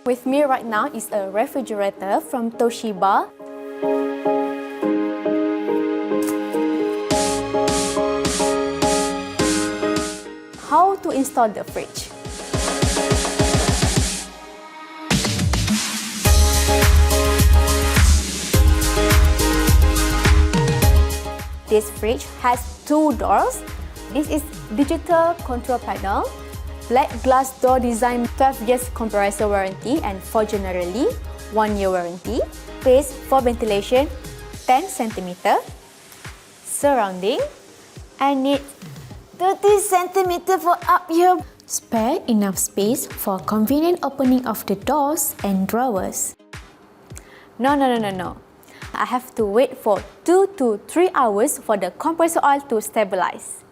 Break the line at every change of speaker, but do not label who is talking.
With me right now is a refrigerator from Toshiba. How to install the fridge? This fridge has two doors. This is digital control panel, black glass door design, 12 years compressor warranty and for generally 1 year warranty. Space for ventilation 10 cm. Surrounding, I need 30 cm for up here. Spare enough space for convenient opening of the doors and drawers. No. I have to wait for 2 to 3 hours for the compressor oil to stabilize.